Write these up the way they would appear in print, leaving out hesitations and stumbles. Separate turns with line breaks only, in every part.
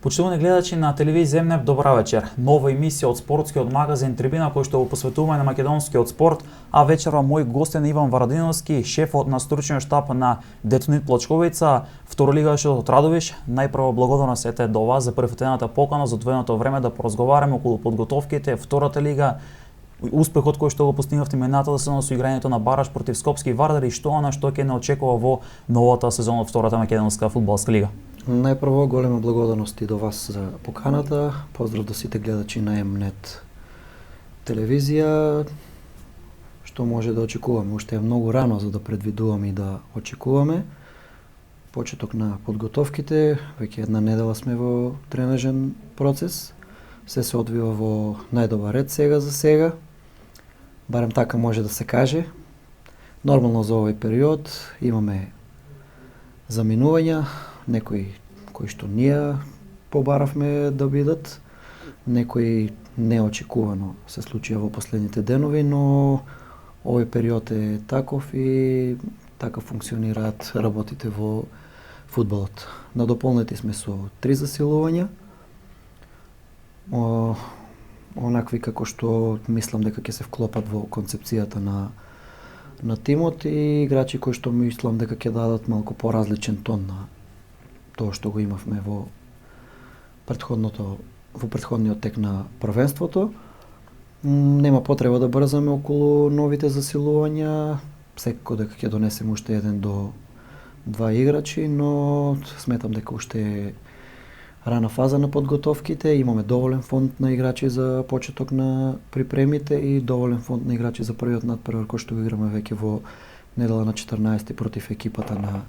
Почитувани гледачи на телевизија Земнеб, добра вечер. Нова емисија од спортскиот магазин Трибина кој што го посветуваме на македонскиот спорт, а вечерва мој гостен Иван Варадиновски, шефот на стручниот штаб на Детонит Плачковица, второлигашот од Радовиш. Најпрво благодарност ете до вас за прифатената покана за одвоеното време да поразговараме околу подготовките, втората лига, успехот кој што го постигнавте минатата сезона со играњето на бараж против Скопски Вардар и што ќе не очекува во новата сезона од втората македонска фудбалска лига.
Најпрво голема благодарност и до вас за поканата. Поздрав до сите гледачи на М-нет телевизија. Што може да очекуваме? Уште е многу рано за да предвидуваме и да очекуваме. Почеток на подготовките, веќе една недела сме во тренажен процес. Се одвива во најдобар ред сега за сега. Барем така може да се каже. Нормално за овој период имаме заминувања, некои кои што ние побаравме да бидат, некои неочекувано се случија во последните денови, но овој период е таков и така функционираат работите во фудбалот. Надополнети сме со 3 засилувања, онакви како што мислам дека ќе се вклопат во концепцијата на тимот и играчи кои што мислам дека ќе дадат малку поразличен тон на тоа што го имавме во претходниот тек на првенството. Нема потреба да брзаме околу новите засилувања, секако дека ќе донесеме уште 1 до 2 играчи, но сметам дека уште е рана фаза на подготовките, имаме доволен фонд на играчи за почеток на припремите и доволен фонд на играчи за првиот надпревар кој што го играме веќе во недела на 14 против екипата на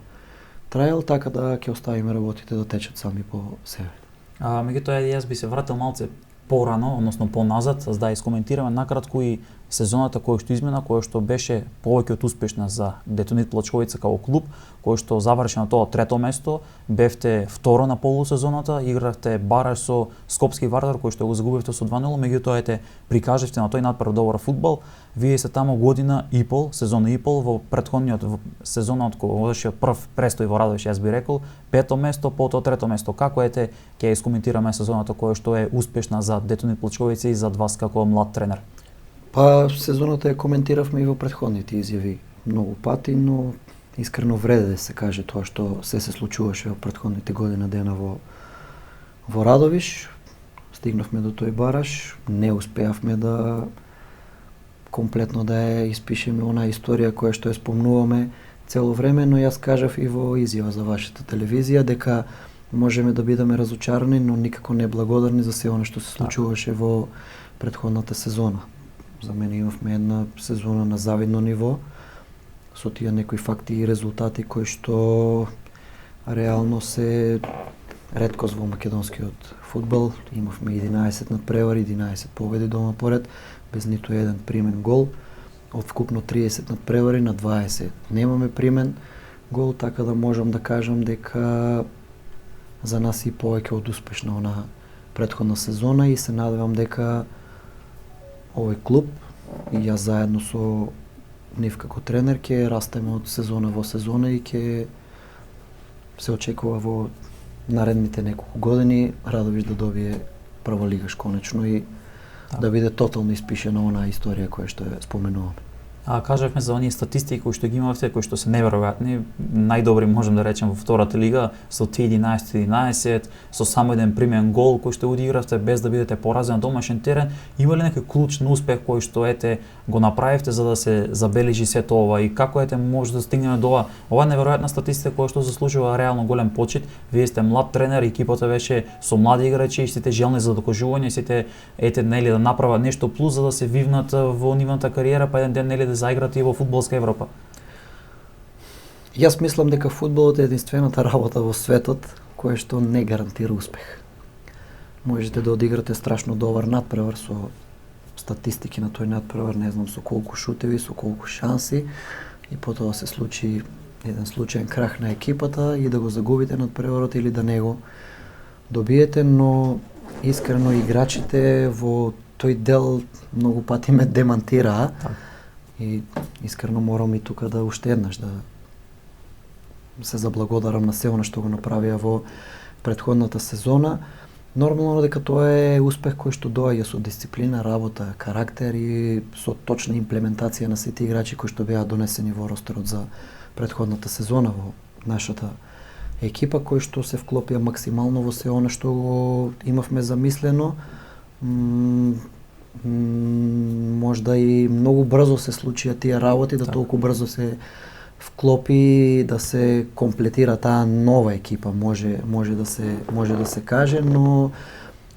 Трајал, така да ќе оставиме работите да течат сами по себе.
Меѓутоа јас би се вратил малце порано, односно поназад, за да искоментираме накратко и сезоната која што измина, која што беше повеќе од успешна за Детонит Плачковица како клуб, кој што заврши на тоа 3-то место, бевте второ на полусезоната, игравте бараж со Скопски Вардар кој што го загубивте со 2:0, меѓутоа прикажавте на тој надпрев добар фудбал. Вие се таму година и пол, сезона и пол во претходниот сезонот кој беше прв престој во Радовиш, јас би рекол, 5-то место, потоа 3-то место. Како ќе искоментираме сезоната која што е успешна за Детонит Плачковица и за вас како млад тренер?
Па сезоната ја коментиравме и во претходните изјави многу пати, но искрено вреде да се каже тоа што се случуваше во претходните година дена во Радовиш. Стигнавме до тој бараж, не успеавме да комплетно да ја испишеме онаа историја која што ја спомнуваме цело време, но јас кажав и во изјава за вашата телевизија дека можеме да бидеме разочарани, но никако не благодарни за се она што се случуваше во претходната сезона. За мене имавме една сезона на завидно ниво, со тие некои факти и резултати кои што реално се реткост во македонскиот фудбал. Имавме 11 надпревари, 11 победи дома поред, без ниту еден примен гол. Од вкупно 30 надпревари на 20 немаме примен гол, така да можам да кажам дека за нас и повеќе од успешна она претходна сезона и се надевам дека овој клуб и јас заедно со нив како тренер ќе растеме од сезона во сезона и ќе се очекува во наредните неколку години Радовиш да добие прва лигаш конечно и да биде тотално испишена онаа историја која што ја споменуваме.
Кажавме за оние статистики кои што ги имавте, кои што се неверојатни, најдобри можам да речем во втората лига, со 11-11, со само еден примен гол кој што одигравте без да бидете поразени на домашен терен. Има ли некој клучен успех кој што го направивте за да се забележи сето ова и како може да стигнеме до ова неверојатна статистика која што заслужува реално голем почит? Вие сте млад тренер, екипата беше со млади играчи и сите желни за докажување, сите да направат нешто плюс за да се вивнат во нивната кариера, па еден ден да заиграт и во фудбалска Европа.
Јас мислам дека фудбалот е единствената работа во светот која што не гарантира успех. Можете да одиграте страшно добар надпревар со статистики на тој надпревар, не знам со колку шутеви, со колку шанси и потоа се случи еден случаен крах на екипата и да го загубите надпреварот или да не го добиете, но искрено играчите во тој дел многу пати ме демантираа. И искрено морам и тука да уште еднаш да се заблагодарам на се она што го направија во претходната сезона. Нормално дека тоа е успех кој што доаѓа со дисциплина, работа, карактер и со точна имплементација на сите играчи кои што беа донесени во ростерот за претходната сезона во нашата екипа, кои што се вклопија максимално во се она што го имавме замислено. Можда и многу брзо се случија тие работи, да толку брзо се вклопи, да се комплетира таа нова екипа, може да се каже, но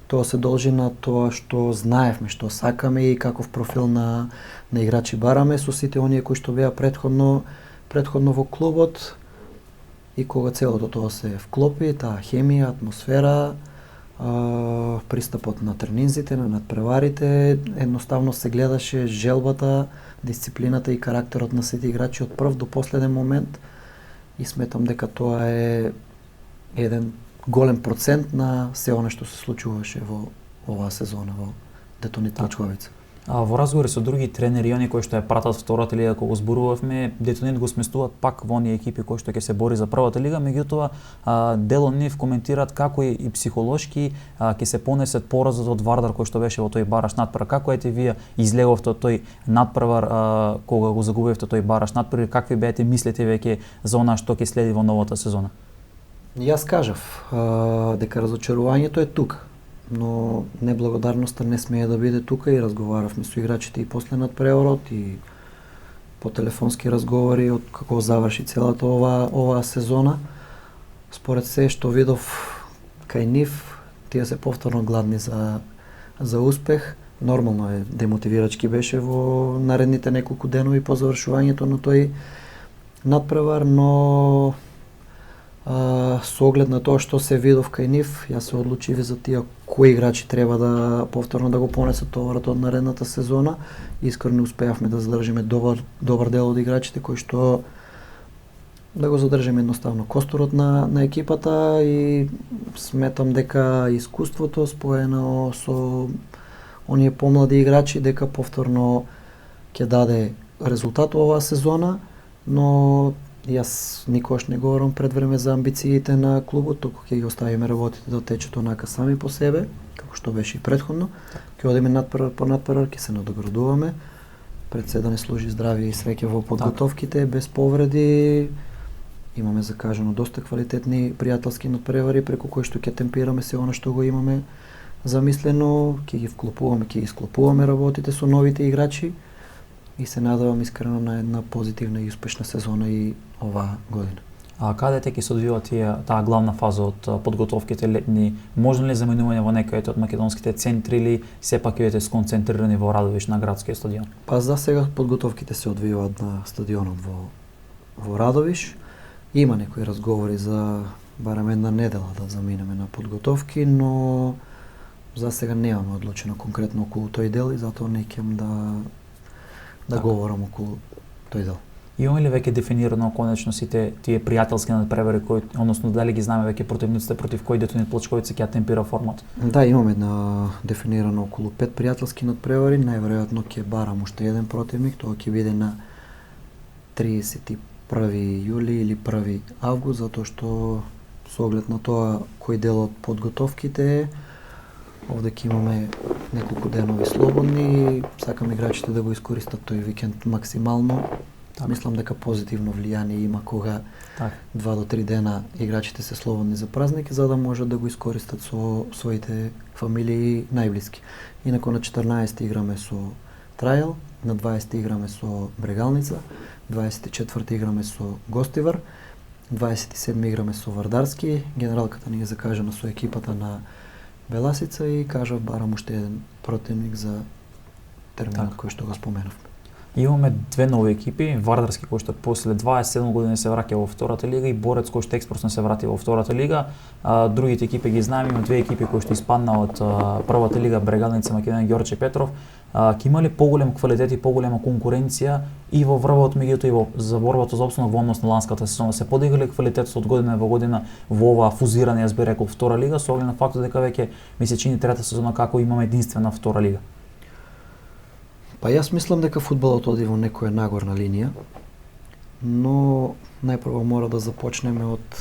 тоа се должи на тоа што знаевме, што сакаме и каков профил на играчи бараме со сите оние кои што беа предходно во клубот. И кога целото тоа се вклопи, таа хемија, атмосфера, пристапот на тренинзите, на надпреварите, едноставно се гледаше желбата, дисциплината и карактерот на сите играчи од прв до последен момент и сметам дека тоа е еден голем процент на се она што се случуваше во оваа сезона во Детонит Плачковица.
Во разговори со други тренери, они кои што ја пратат втората лига, кога зборувавме, Детонит го сместуваат пак во оние екипи кои што ќе се бори за првата лига, меѓутоа дел од нив коментираат како и психолошки ќе се понесат поразот од Вардар кој што беше во тој бараш надпревар. Како ете вие излеговте од тој надпревар кога го загубивте тој бараш надпревар, какви беате мислите веќе за она што ќе следи во новата сезона?
Јас кажав дека разочарувањето е тука, но неблагодарноста не смее да биде тука и разговаравме со играчите и после надпреварот и по телефонски разговори од како заврши целата оваа сезона. Според се што видов кај нив, тие се повторно гладни за успех. Нормално е, демотивирачки беше во наредните неколку денови по завршувањето на тој надпревар, но со оглед на тоа што се видов кај нив, јас се одлучив за тие кои играчи треба да повторно да го понесат товарот од наредната сезона. Искрено успеавме да задржиме добар дел од играчите кои што да го задржиме едноставно костурот на екипата и сметам дека искуството споено со оние помлади играчи дека повторно ќе даде резултат оваа сезона, но јас никогаш не говорам пред време за амбициите на клубот, туку ќе ги оставиме работите да течат онака сами по себе, како што беше и претходно. Ќе одиме надпревар по надпревар, ќе се надоградуваме. Пред се да не служи здравје и среќа во подготовките, без повреди. Имаме закажано доста квалитетни пријателски надпревари преку кои што ќе темпираме се она што го имаме замислено, ќе ги вклопуваме, ќе ги склопуваме работите со новите играчи и се надевам искрено на една позитивна и успешна сезона и оваа година.
А каде ќе се одвива таа главна фаза од подготовките летни? Можно ли заменување во некој од македонските центри или сепак ќе бидете сконцентрирани во Радовиш на градскиот стадион?
Па за сега подготовките се одвиваат на стадионот во Радовиш. Има некои разговори за барем една недела да заминеме на подготовки, но за сега немаме одлучено конкретно околу тој дел и затоа не ќе да говорам околу тој дел.
Имаме ли веќе дефинирано конечно сите тие пријателски надпревари кои, односно дали ги знаме веќе противниците против кои Детонит Плачковица ќе темпира формат?
Да, имаме дефинирано околу 5 пријателски надпревари, најверојатно ќе барам уште еден противник, тоа ќе биде на 31 јули или 1 август, затоа што со оглед на тоа кој дел од подготовките е, овде ќе имаме неколку денови слободни и сакам играчите да го искористат тој викенд максимално. Мислам дека позитивно влијание има кога 2 до 3 дена играчите се слободни за празник, за да можат да го искористат со своите фамилии и најблиски. Инаку на 14 играме со Трајал, на 20 играме со Брегалница, 24 играме со Гостивар, 27 играме со Вардарски, генералката ни е закажана со екипата на Беласица и кажа барам уште еден противник за терминот кој што го споменавме.
Имаме две нови екипи, Вардарски кој што после 27 години се враќа во втората лига и Борец кој што експресно се врати во втората лига. Другите екипи ги знаеме, има две екипи кои што испадна од првата лига, Брегалница, Македонија, Ѓорче Петров. Ќе има ли поголем квалитет и поголема конкуренција и во врвот меѓутоа и за борбата за опстанок во однос на ланската сезона? Се подига ли квалитетот од година во година во оваа фузирана, јас би рекол, втора лига, со оглед на фактот дека веќе ми се чини трета сезона како имаме единствена втора лига?
Па јас мислам дека фудбалот оди во некоја нагорна линија, но најпрво мора да започнеме од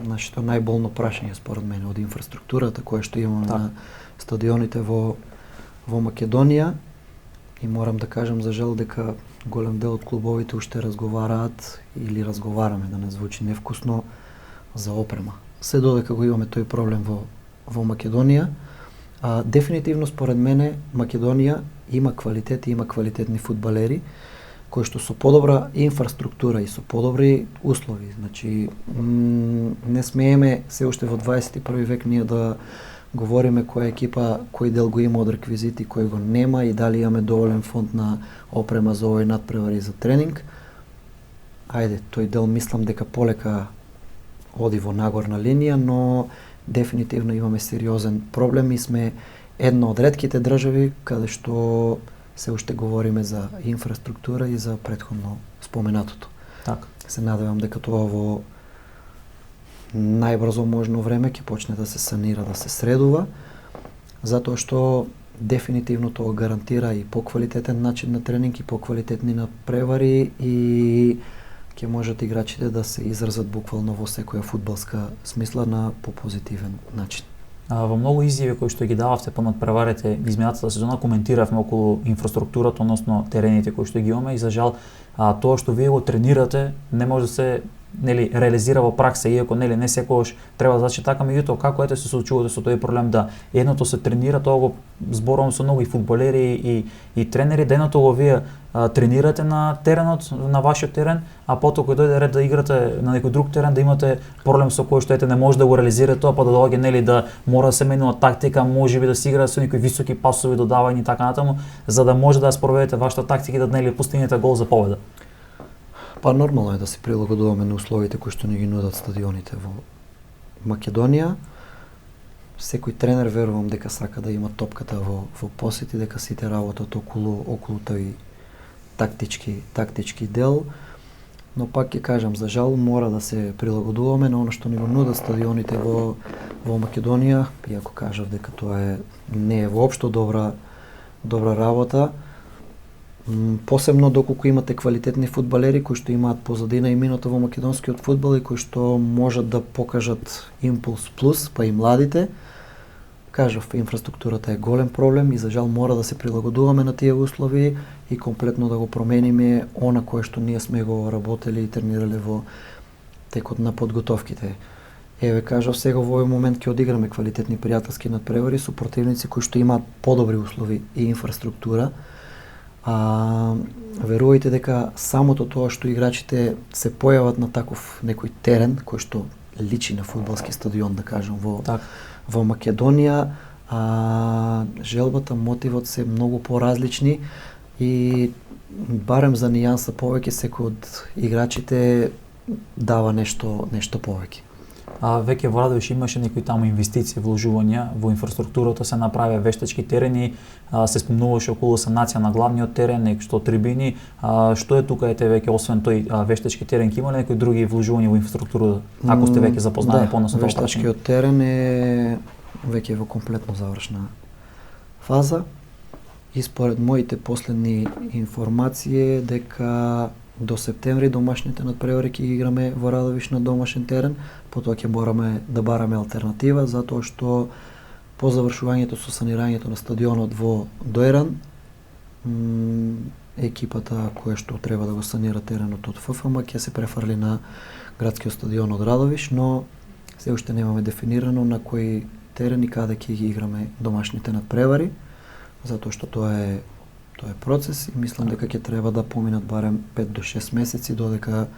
нашето најболно прашање според мене од инфраструктурата која што имаме на стадионите во Македонија, и морам да кажам за жал дека голем дел од клубовите уште разговараат или разговараме, да не звучи невкусно, за опрема. Се додека го имаме тој проблем во Македонија, дефинитивно според мене Македонија има квалитет и има квалитетни фудбалери кои што со подобра инфраструктура и со подобри услови. Значи, не смееме се уште во 21 век ние да говориме која екипа, кој дел го има од реквизити, кој го нема и дали имаме доволен фонд на опрема за овој надпревари за тренинг. Ајде, тој дел мислам дека полека оди во нагорна линија, но дефинитивно имаме сериозен проблем и сме една од ретките држави каде што се уште говориме за инфраструктура и за претходно споменатото.
Така.
Се надевам дека тоа во најбрзо можно време ќе почне да се санира, да се средува, затоа што дефинитивно тоа гарантира и поквалитетен начин на тренинг и поквалитетни надпревари и ќе можат играчите да се изразат буквално во секоја фудбалска смисла на попозитивен начин.
Во многу изјави кои што ги дававте по надпреварите изминатата сезона коментиравме околу инфраструктурата, односно терените кои што ги имаме и за жал тоа што вие го тренирате не може да се реализира во пракса, иако не секогаш треба да значи така, меѓутоа како се соочувате со тој проблем да едното се тренира, тоа го зборувам со многу и фудбалери и тренери, да едното го вие тренирате на теренот, на вашиот терен, а потоа кога дојде ред да играте на некој друг терен, да имате проблем со кој што не може да го реализира тоа, па да доаѓа да мора да се менува тактика, можеби да се игра со некои високи пасови, додавања и така натаму, за да може да спроведете вашата тактика и да постигнете гол за победа.
Па нормално е да се прилагодуваме на условите кои што ни ги нудат стадионите во Македонија. Секој тренер верувам дека сака да има топката во посет и дека сите работат околу тој тактички дел, но пак ќе кажам, за жал мора да се прилагодуваме на она што ни го нудат стадионите во Македонија, иако кажав дека тоа не е воопшто добра работа. Посебно доколку имате квалитетни фудбалери кои што имаат позадина и минута во македонскиот фудбал и кои што можат да покажат импулс плюс, па и младите. Кажав, инфраструктурата е голем проблем и за жал мора да се прилагодуваме на тие услови и комплетно да го промениме она кое што ние сме го работели и тренирале во текот на подготовките. Еве кажав, сега во овој момент ќе одиграме квалитетни пријателски надпревари со противници кои што имаат подобри услови и инфраструктура. Верувајте дека самото тоа што играчите се појават на таков некој терен кој што личи на фудбалски стадион, да кажам, во Македонија, желбата, мотивот се многу поразлични и барем за нијанса повеќе секој од играчите дава нешто повеќе.
Веќе во Радовиш имаше некои таму инвестиции, вложувања во инфраструктурата, се направи вештачки терени, се спомнуваше околу санација на главниот терен, што трибини. Што е тука веќе освен тој вештачки терен, ќе има ли некои други вложувања во инфраструктурата, ако сте веќе запознати понатаму?
Вештачкиот терен е веќе во комплетно завршна фаза и според моите последни информации дека до септември домашните надпревари ќе ги играме во Радовиш на домашен терен, потоа ќе мораме да бараме алтернатива, затоа што по завршувањето со санирањето на стадионот во Дојран, екипата која што треба да го санира теренот од ФФМ ќе се префрли на градскиот стадион од Радовиш, но се уште немаме дефинирано на кој терен и каде ќе ги играме домашните надпревари, затоа што тоа е процес и мислам дека ќе треба да поминат барем 5 до 6 месеци додека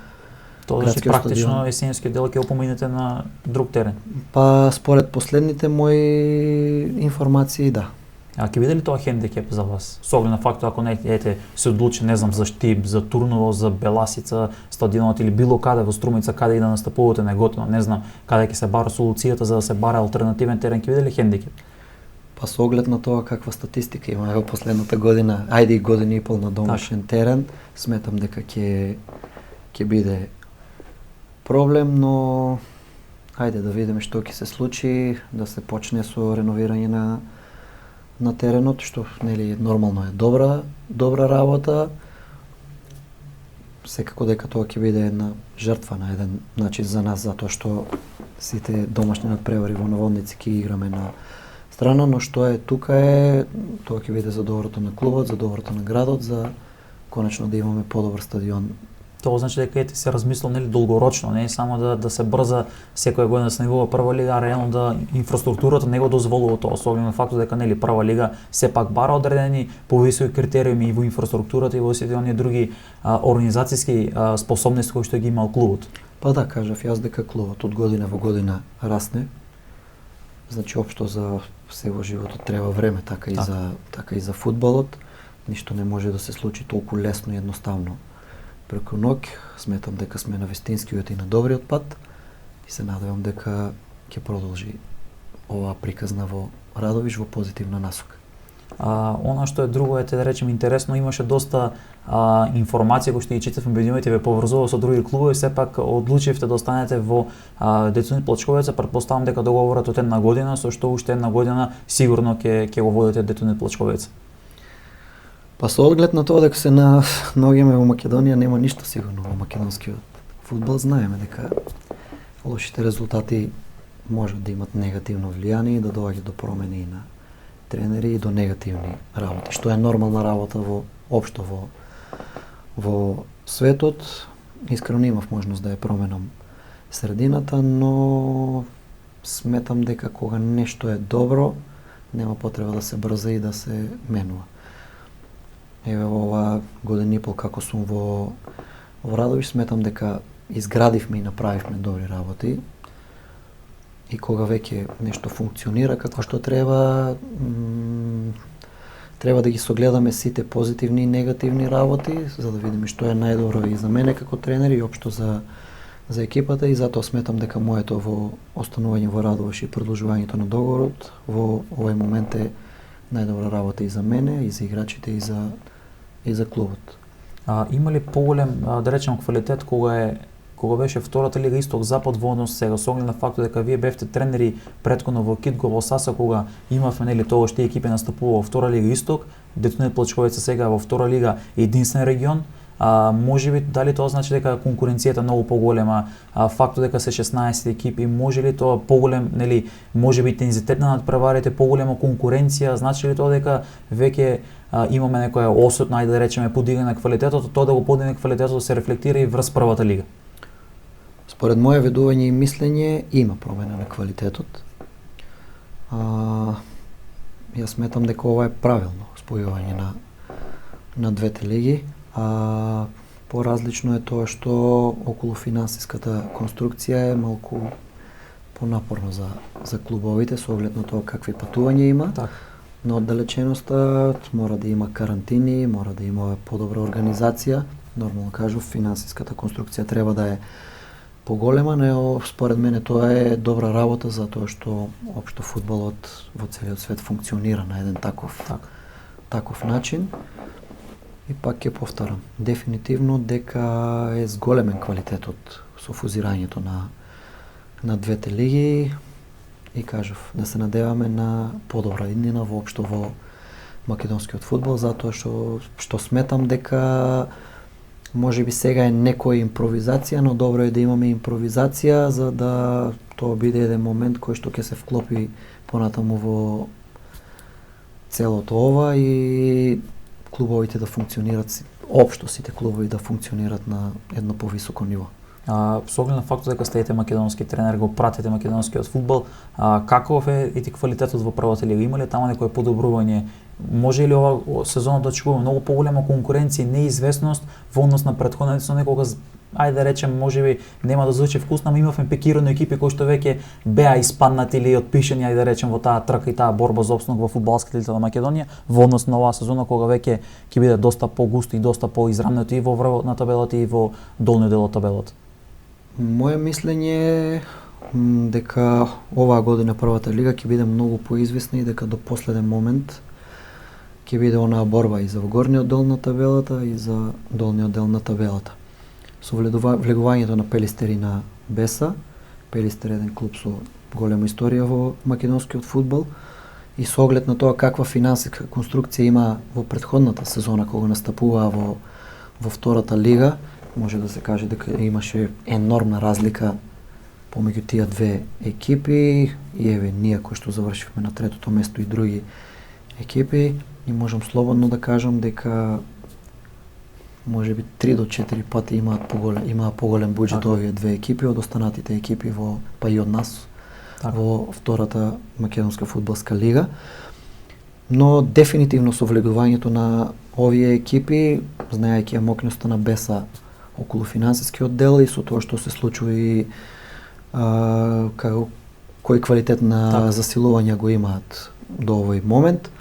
тоа значи практично есенскиот дел ќе го поминете на друг терен.
Па според последните мои информации да.
Ќе биде ли тоа хендикеп за вас? Со оглед на фактот ако се одлучи, не знам, за Штип, за Турново, за Беласица, стадионот или било каде во Струмица каде и да настапувате неготино, не знам, каде ќе се бара солуцијата за да се бара алтернативен терен, ќе биде ли хендикеп?
Па со оглед на тоа каква статистика има во последната година, ајде и година и пол на домашен терен, сметам дека ќе биде проблем, но ајде да видиме што ќе се случи, да се почне со реновирање на теренот, што нели нормално е добра работа. секако дека тоа ќе биде една жртва на еден начин за нас, затоа што сите домашни надпревари во наводници ќе играме на страна, но што е тука е, тоа ќе биде за доброто на клубот, за доброто на градот, за конечно да имаме подобар стадион.
Тоа значи дека ете се размислил нели долгорочно, не само да се брза секоја година да се нивува прва лига, а реално да инфраструктурата не го дозволува тоа, со оглед на фактот дека нели прва лига сепак бара одредени повисоки критериуми и во инфраструктурата и во сите оние други организацијски способности кои што ги имал клубот.
Па да, кажав јас дека клубот од година во година расне. Значи општо за се во животот треба време, така и за фудбалот. Ништо не може да се случи толку лесно и едноставно преку ноќ. Сметам дека сме на вистинскиот и на добриот пат и се надевам дека ќе продолжи оваа приказна во Радовиш во позитивна насока.
Она што е друго е, да речем, интересно, имаше доста информација кои што ги читав меѓу ве поврзува со други клубови, сепак одлучивте да останете во Детонит Плачковица, претпоставам дека договорот од една година, со што уште една година сигурно ќе го водите Детонит Плачковица.
Па со оглед на тоа дека се наоѓаме во Македонија, нема ништо сигурно во македонскиот фудбал. Знаеме дека лошите резултати можат да имат негативно влијание и да доаѓа до промени на тренери и до негативни работи, што е нормална работа општо во светот. Искрено имав можност да ја променам средината, но сметам дека кога нешто е добро, нема потреба да се брза и да се менува. Еве ова година и пол како сум во Радовиш, сметам дека изградивме и направивме добри работи. И кога веќе нешто функционира како што треба, треба да ги согледаме сите позитивни и негативни работи, за да видиме што е најдобро и за мене како тренер и општо за екипата, и затоа сметам дека моето во останување во Радовиш и продолжувањето на договорот во овој момент е најдобра работа и за мене, и за играчите, и за клубот.
Има ли поголем, да речем, квалитет кога беше втората лига Исток-Запад во однос сега, со оглед на фактот дека вие бевте тренери претходно во Китго, во Саса, кога имавме нели тоа што екипи настапува во втора лига Исток, Детонит Плачковица сега во втора лига единствен регион. Можеби дали тоа значи дека конкуренцијата многу поголема, фактот дека се 16 екипи, може ли тоа поголем, нели, можеби интензитет на надпреварите, поголема конкуренција, значи ли тоа дека веќе имаме некоја осетна, да речеме, подигане на квалитетот, тоа да го подигне квалитетот се рефлектира и врз првата лига?
Според моје ведување и мислење има промена на квалитетот. Јас сметам дека ова е правилно спојување на двете лиги. Поразлично е тоа што околу финансиската конструкција е малку понапорно за клубовите со оглед на тоа какви патувања има.
Так.
На оддалеченоста мора да има карантини, мора да има подобра организација. Нормално кажав, финансиската конструкција треба да е поголема, но според мене тоа е добра работа затоа што општо фудбалот во целиот свет функционира на еден таков начин. И пак ќе повторам, дефинитивно дека е зголемен квалитетот со фузирањето на двете лиги и кажав да се надеваме на подобра иднина воопшто во македонскиот фудбал, затоа што сметам дека можеби сега е некоја импровизација, но добро е да имаме импровизација за да тоа биде еден момент кој што ќе се вклопи понатаму во целото ова и клубовите да функционират, општо сите клубови да функционират на едно повисоко ниво.
Со оглед на фактот дека сте македонски тренер, го пратите македонскиот фудбал, каков е и квалитетот во првата лига? Има ли таму некое подобрување? Може ли ова сезона да очекуваме многу поголема конкуренција и неизвестност во однос на претходните, со некога, ајде да речем, можеби нема да звучи вкусно, но имавме пекирани екипи кои што веќе беа испаднати или отпишени, ајде да речем, во таа трка и таа борба за опстанок во фудбалската лига на Македонија, во однос на оваа сезона кога веќе ќе биде доста погусто и доста поизрамнето и во врвот на табелата и во долниот дел од табелата.
Моје мислење е дека оваа година првата лига ќе биде многу поизвестна и дека до последен момент ќе биде онаа борба и за горниот дел на табелата и за долниот дел на табелата. Со влегувањето на Пелистер и на Беса, Пелистер е еден клуб со голема историја во македонскиот фудбал и со оглед на тоа каква финансиска конструкција има во претходната сезона кога настапуваа во втората лига, може да се каже дека имаше енормна разлика помеѓу тие две екипи и еве ние кои што завршивме на третото место и други екипи и можам слободно да кажам дека може би 3 до 4 пати имаат поголем буџет овие две екипи од останатите екипи па и од нас во втората македонска фудбалска лига. Но дефинитивно со влегувањето на овие екипи, знаејќи ја мокноста на Беса околу финансискиот дел и со тоа што се случува и кој квалитет на засилување го имаат до овој момент.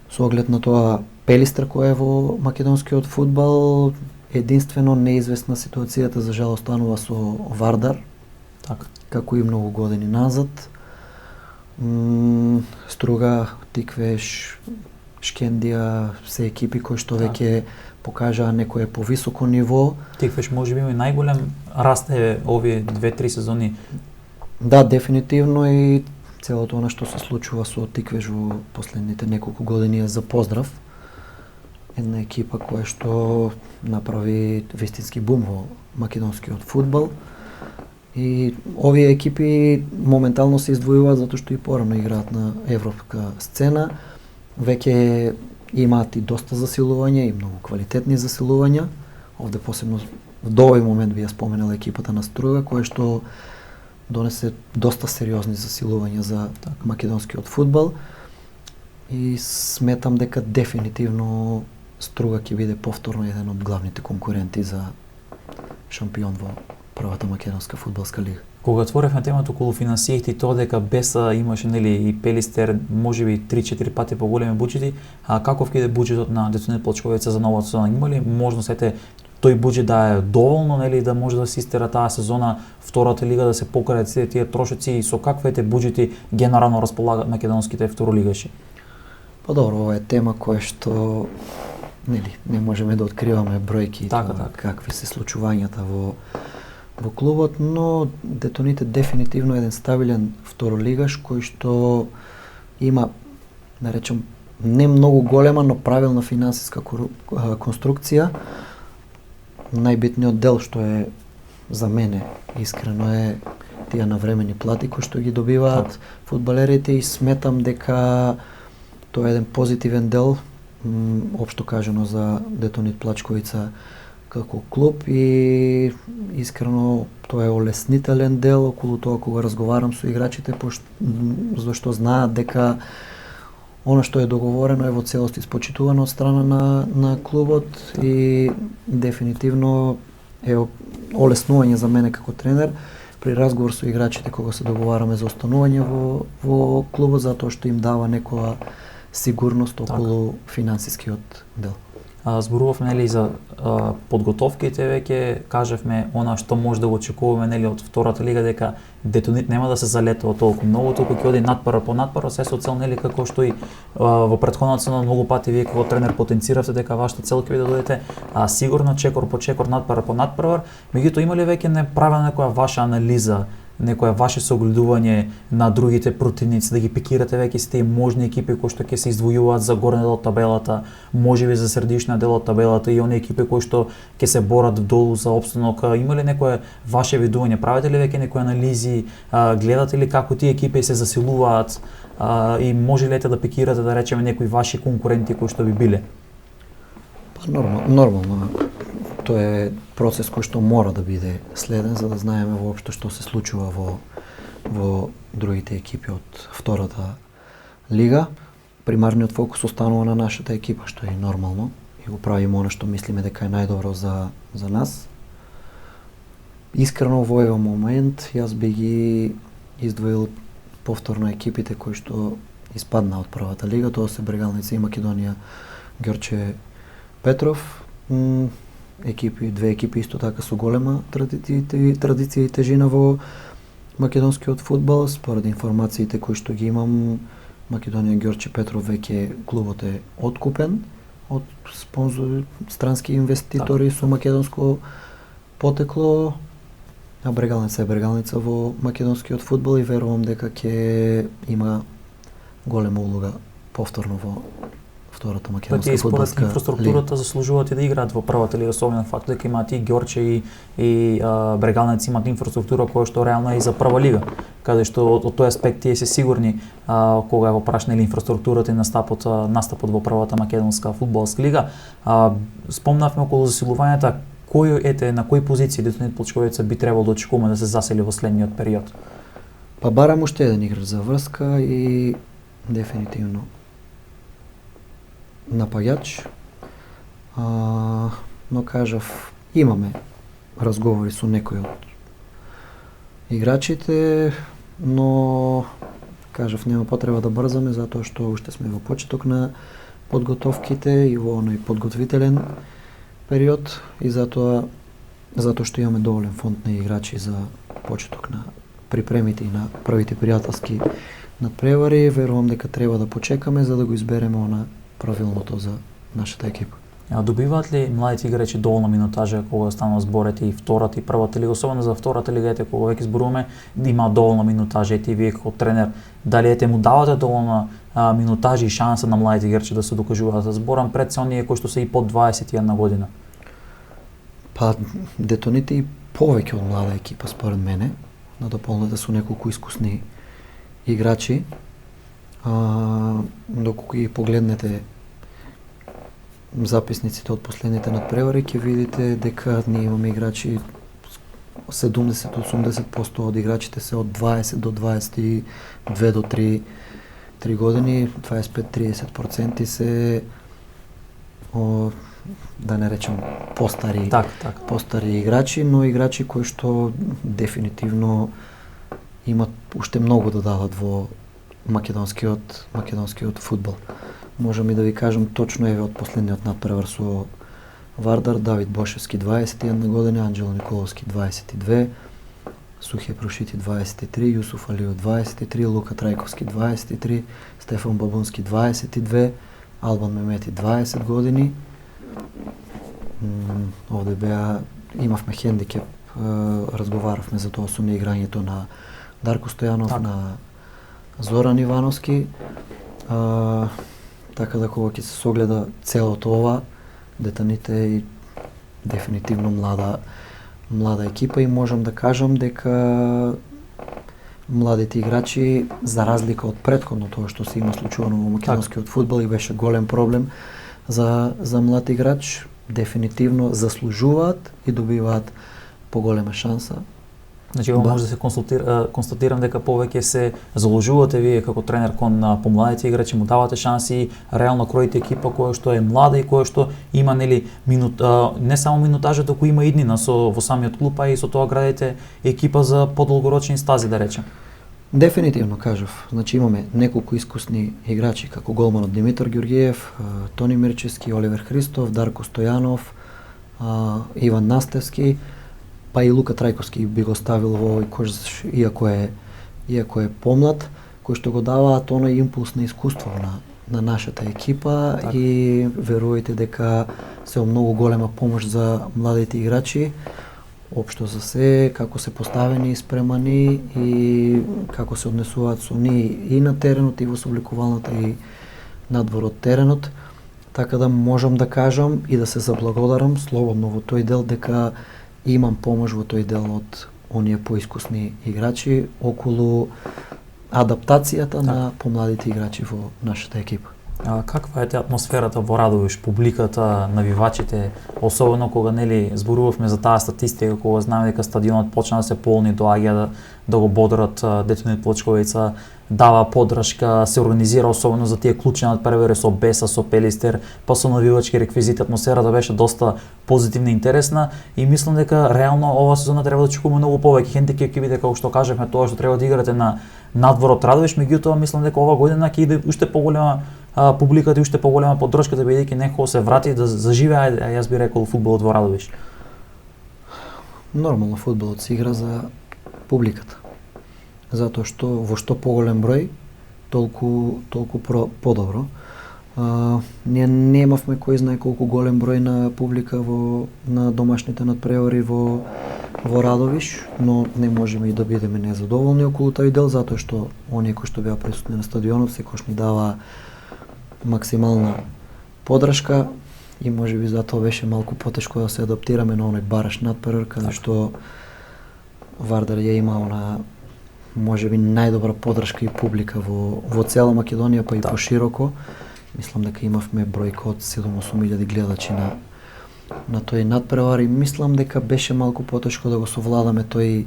Со оглед на тоа Пелистра која е во македонскиот фудбал, единствено неизвестна ситуацијата за жал останува со Вардар, како и многу години назад. Струга, Тиквеш, Шкендија, се екипи кои што веќе покажаа некое повисоко ниво.
Тиквеш може би има најголем раст овие 2-3 сезони.
Да, дефинитивно и целото она што се случува со Тиквеш во последните неколку години е за поздрав. Една екипа која што направи вистински бум во македонскиот фудбал. И овие екипи моментално се издвојуваат затоа што и порано играат на европска сцена. Веќе имаат и доста засилувања и многу квалитетни засилувања. Овде посебно до овој момент би ја споменала екипата на Струга која што донесе доста сериозни засилувања за македонскиот фудбал. И сметам дека дефинитивно Струга ќе биде повторно еден од главните конкуренти за шампион во првата македонска фудбалска лига.
Кога отворевме темата околу финансиите и тоа дека Беса имаше и Пелистер можеби 3-4 пати поголеми буџети, каков ќе биде буџетот на Детонит Плачковица за новата сезона? Има ли можност тој буџет да е доволно да може да се истера таа сезона втората лига да се покријат сите тие трошоци и со какви буџети генерално располагаат македонските второлигаши?
Па добро, ова е тема која што не можеме да откриваме бројки какви се случувањата во клубот, но Детоните дефинитивно е еден стабилен второлигаш кој што има, да речем, не многу голема, но правилна финансиска конструкција. Најбитниот дел што е за мене искрено е тие навремени плати кои што ги добиваат фудбалерите и сметам дека тоа е еден позитивен дел општо кажано за Детонит Плачковица како клуб и искрено тоа е олеснителен дел околу тоа кога разговарам со играчите зашто знаат дека она што е договорено е во целост испочитувано од страна на клубот и дефинитивно е олеснување за мене како тренер при разговор со играчите кога се договараме за останување во клубот затоа што им дава некоја сигурност околу финансискиот дел.
Зборувавме за подготовките, веќе кажавме она што може да го очекуваме од втората лига дека Детонит нема да се залетува толку многу, толку ќе оди надпара по надпара, се со цел како што и во претходната сезона многу пати вие како тренер потенциравте дека вашата цел ќе биде да дојдете сигурно чекор по чекор, надпара по надпара, меѓутоа има ли веќе направена некоја ваша анализа, некоја ваше согледување на другите противници, да ги пикирате веќе сите можни екипи кои што ќе се издвојуваат за горен дел од табелата, можеби за средишниот дел од табелата и оние екипи кои што ќе се борат долу за опстанок? Има ли некое ваше видување? Правите ли веќе некои анализи? Гледате ли како тие екипи се засилуваат и може ли да пикирате, да речеме, некои ваши конкуренти кои што би биле?
Па нормално. Тоа е процес кој што мора да биде следен за да знаеме воопшто што се случува во другите екипи од втората лига. Примарниот фокус останува на нашата екипа, што е нормално и го правиме она што мислиме дека е најдобро за нас. Искрено во овој момент јас би ги издвоил повторно екипите кои што испаднаа од првата лига, тоа се Брегалница и Македонија Ѓорче Петров. Две екипи исто така со голема традиција и тежина во македонскиот фудбал. Според информациите кои што ги имам, Македонија Ѓорче Петров веќе клубот е откупен од спонзори, странски инвеститори со македонско потекло, а Брегалница е Брегалница во македонскиот фудбал и верувам дека ќе има голема улога повторно втората
Па
македонска
тие според
фудбалска
инфраструктурата заслужуваат и да играат во првата лига, особено факт дека имаат и Ѓорче и Брегалнец имаат инфраструктура која што реално е и за прва лига, каде што од тој аспект тие се сигурни кога е во прашна или инфраструктурата и настапот во првата македонска фудбалска лига. Спомнавме околу засилувањата, на кои позиции Детонит Плочковица би требало да очекуваме да се засели во следниот период?
Па барам уште еден играч за врска и дефинитивно напаѓач. Но кажав, имаме разговори со некои од играчите, но кажав нема потреба да брзаме затоа што уште сме во почеток на подготовките и во оној подготвителен период и затоа што имаме доволен фонд на играчи за почеток на припремите и на првите пријателски надпревари, верувам дека треба да почекаме за да го избереме она правилното за нашата екипа.
Добиваат ли младите играчи доволна минутажа кога станува зборете и втората и првата лига, особено за втората лига, кога веќе зборуваме да има доволна минутажа, и вие како тренер, дали му давате доволна минутажа и шанса на младите играчи да се докажуваат? Зборам пред се оние кои што се и под 21 година.
Па Детоните и повеќе од млада екипа според мене, да дополнете со неколку искусни играчи. Доколку ги погледнете записниците од последните надпревари, ќе видите дека ние имаме играчи 70-80% од играчите се од 20 до 22 до 3 години, 25-30% се да не речем постари играчи, но играчи кои што дефинитивно имат уште многу да дадат во македонскиот фудбал. Можам и да ви кажам точно еве од последниот надпревар со Вардар, Давид Бошевски 21 години, Анџело Николовски 22, Сухе Прошити 23, Јусуф Алио 23, Лука Трајковски 23, Стефан Бабунски 22, Албан Мемети 20 години. Овде имавме хендикеп, разговаравме за тоа со неиграњето на Дарко Стојанов, на Зоран Ивановски. Така да кога ќе се согледа целото ова, Детоните е дефинитивно млада екипа и можам да кажам дека младите играчи, за разлика од претходно тоа што се има случувано во македонскиот фудбал и беше голем проблем за млад играч, дефинитивно заслужуваат и добиваат поголема шанса.
Значи, може да се констатирам дека повеќе се заложувате вие како тренер кон помладите играчи, му давате шанси, реално кроите екипа која што е млада и која што има не само минутажа, туку има иднина во самиот клуб, а и со тоа градите екипа за подолгорочни стази, да речем.
Дефинитивно кажав. Значи имаме неколку искусни играчи како голманот Димитар Ѓоргиев, Тони Мирчевски, Оливер Христов, Дарко Стојанов, Иван Настевски, па и Лука Трајковски би го ставил во овој кош, иако е помлад, кој што го даваат оној импулс на искуство на нашата екипа и верувајте дека се многу голема помош за младите играчи, општо за се, како се поставени и спремани и како се однесуваат со ние и на теренот и во собликувалната и надвор од теренот. Така да можам да кажам и да се заблагодарам слободно во тој дел дека имам помош во тој дел од оние поискусни играчи околу адаптацијата на помладите играчи во нашата екипа.
Каква е атмосферата во Радовиш, публиката, навивачите, особено кога зборувавме за таа статистика, кога знаеме дека стадионот почна да се полни, доаѓа да го бодрат Детонит Плочковица, дава поддршка, се организира особено за тие клучни надпревари со Беса, со Пелистер, па со навивачки реквизити. Атмосферата беше доста позитивна и интересна и мислам дека реално ова сезона треба да очекуваме многу повеќе хендикеп ќе биде, како што кажавме, тоа што треба да играте на надвор од Радовиш, меѓутоа мислам дека ова година ќе иде уште поголема публиката и уште поголема поддршката, бидејќи некој се врати да заживее, јас би рекол, фудбалот во Радовиш.
Нормално фудбалот се игра за публиката. Затоа што во што поголем број, толку подобро. Ние немавме кој знае колку голем број на публика на домашните надпревари во Радовиш, но не можеме и да бидеме незадоволни околу тој дел, затоа што оние кои што беа присутни на стадионот секогаш ни дава максимална подршка и можеби затоа беше малку потешко да се адаптираме на оној бараш надпревар, каде што Вардар ја има она можеби најдобра подршка и публика во цела Македонија, па и пошироко. Мислам дека имавме бројка од 7-8 гледачи на тој надпревар и мислам дека беше малку потешко да го совладаме тој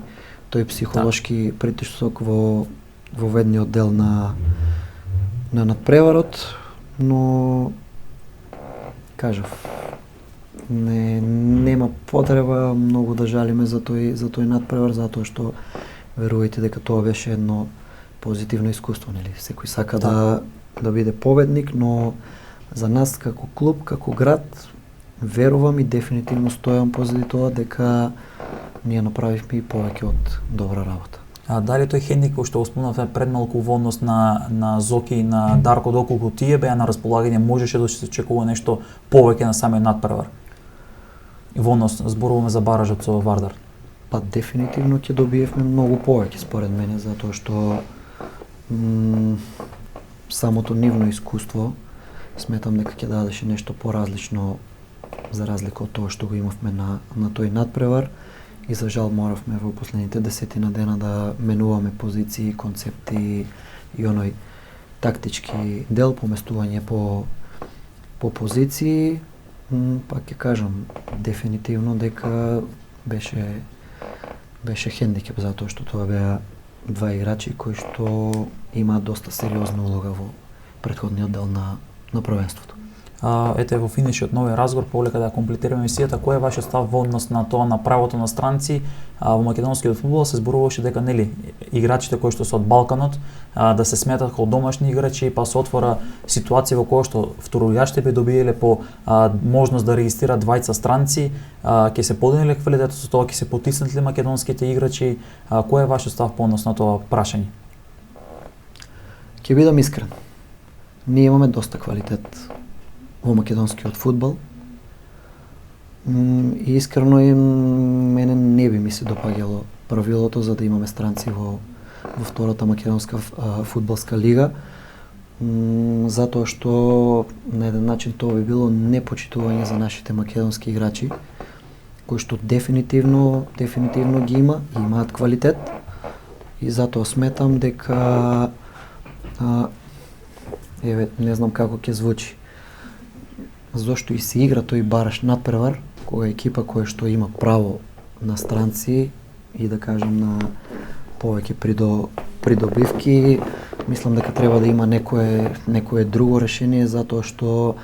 психолошки притисок во ведниот дел на надпреварот, но кажав, нема потреба многу да жалиме за тој надпревар, затоа што верувајте дека тоа беше едно позитивно искуство, нели? Секој сака да биде победник, но за нас како клуб, како град, верувам и дефинитивно стојам позади тоа дека ние направивме и повеќе од добра работа.
А дали тој хендикап што го спомнавме пред малку во однос на Зоки и на Дарко, доколку тие беа на располагање, можеше да се очекува нешто повеќе на самиот надпревар? Во однос зборуваме за баражот со Вардар.
Па дефинитивно ќе добиевме многу повеќе според мене, затоа што самото нивно искуство сметам дека ќе дадеше нешто поразлично за разлика од тоа што го имавме на тој надпревар. И за жал моравме во последните 10 дена да менуваме позиции, концепти и оној тактички дел, поместување по позиции. Пак ќе кажам, дефинитивно дека беше хендикеп, затоа што тоа беа два играчи кои што имаат доста сериозна улога во претходниот дел на првенството.
Ете во финишот на овој разговор, полека да комплетираме емисијата, кој е вашиот став во однос на тоа на правото на странци во македонскиот фудбал? Се зборуваше дека нели играчите кои што се од Балканот да се сметат како домашни играчи, па се отвора ситуација во која што второлигачите би добиеле по можност да регистрираат двајца странци, ќе се подигнеле квалитетот со тоа, ќе се потиснат ли македонските играчи? Кој е вашиот став по однос на тоа прашање?
Ќе бидам искрен. Ние имаме доста квалитет во македонскиот фудбал. И искрено мене не би ми се допаѓало правилото за да имаме странци во втората македонска фудбалска лига, затоа што на еден начин тоа би било непочитување за нашите македонски играчи, кои што дефинитивно ги имаат квалитет, и затоа сметам дека не знам како ќе звучи, зошто и се игра тој бараш надпревар, кога екипа која што има право на странци и да кажам на повеќе придобивки, мислам дека треба да има некое друго решение, затоа што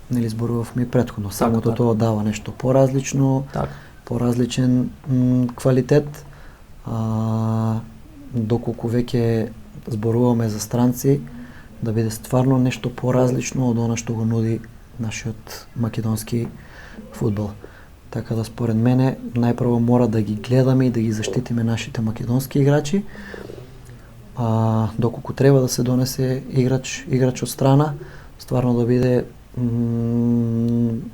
нели зборувавме и претходно, самото тоа дава нешто поразлично, поразличен квалитет, доколку веќе зборуваме за странци, да биде стварно нешто поразлично од она што го нуди нашиот македонски фудбал. Така да според мене најпрво мора да ги гледаме и да ги заштитиме нашите македонски играчи. Доколку треба да се донесе играч од страна, стварно да биде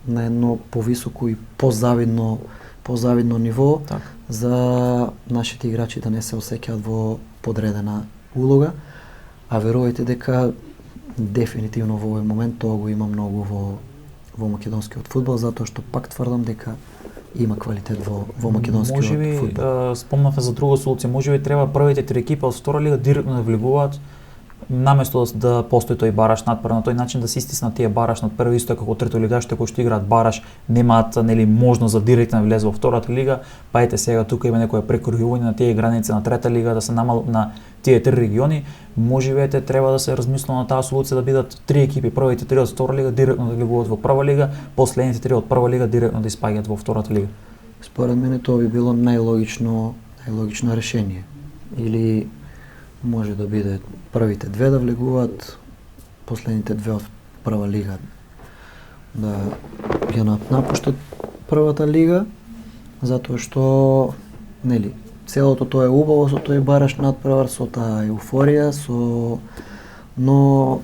на едно повисоко и позавидно ниво, за нашите играчи да не се осеќаат во подредена улога, а верувајте дека дефинитивно во овој момент тоа го има многу во македонскиот фудбал, затоа што пак тврдам дека има квалитет во македонскиот фудбал.
Можеби спомнавме за друга солуција, можеби треба првите три екипи од втора лига директно да влегуваат, наместо да постои тој бараш надпревар, на тој начин да се истиснат тие бараш надпревар, исто како третолигачите кои што играат бараш немаат нели можност за директно да влезе во втората лига, па ете сега тука има некое прекружување на тие граници на трета лига да се намал на тие три региони. Можеби треба да се размислува на таа солуција да бидат три екипи, првите три од втора лига директно да влегуваат во прва лига, последните три од прва лига директно да испаѓаат во втората лига.
Според мене тоа би било најлогично решение. Или може да биде првите две да влегуваат, последните две од прва лига да ја напуштат првата лига, затоа што нели целото тоа е убаво со тој бараш надпревар, со таа еуфорија, но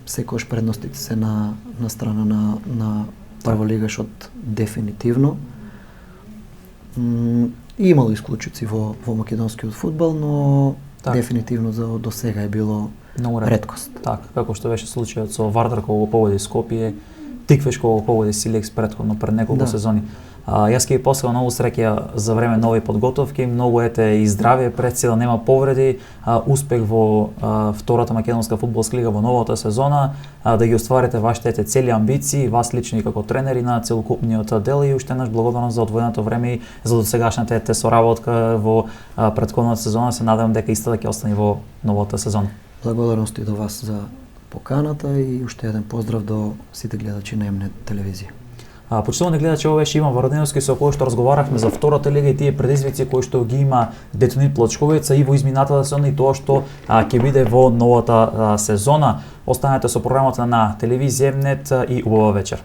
секојаш предностите се на страна на прволигашот дефинитивно. Имало исклучици во македонскиот фудбал, но дефинитивно до сега е било реткост.
Така, како што беше случајот со Вардар кога го погоди Скопје, Тиквеш кога го погоди Силекс претходно пред неколку сезони. Јас ќе ви посакам многу среќа за време нови подготовки, многу и здравје пред се да нема повреди, успех во втората македонска фудбалска лига во новата сезона, да ги остварите вашите цели амбиции, вас лично и како тренери на целокупниот дел и уште еднаш благодарност за одвоеното време и за досегашната соработка во претходната сезона. Се надевам дека исто ќе остане во новата сезона.
Благодарности до вас за поканата и уште еден поздрав до сите гледачи на М-нет телевизија.
Почитувани гледачи, ова беше Иван Варадиновски со кој што разговаравме за втората лига и тие предизвици кои што ги има Детонит Плачковица и во изминатата сезона и тоа што ќе биде во новата сезона. Останете со програмата на телевизија М-нет и убава вечер.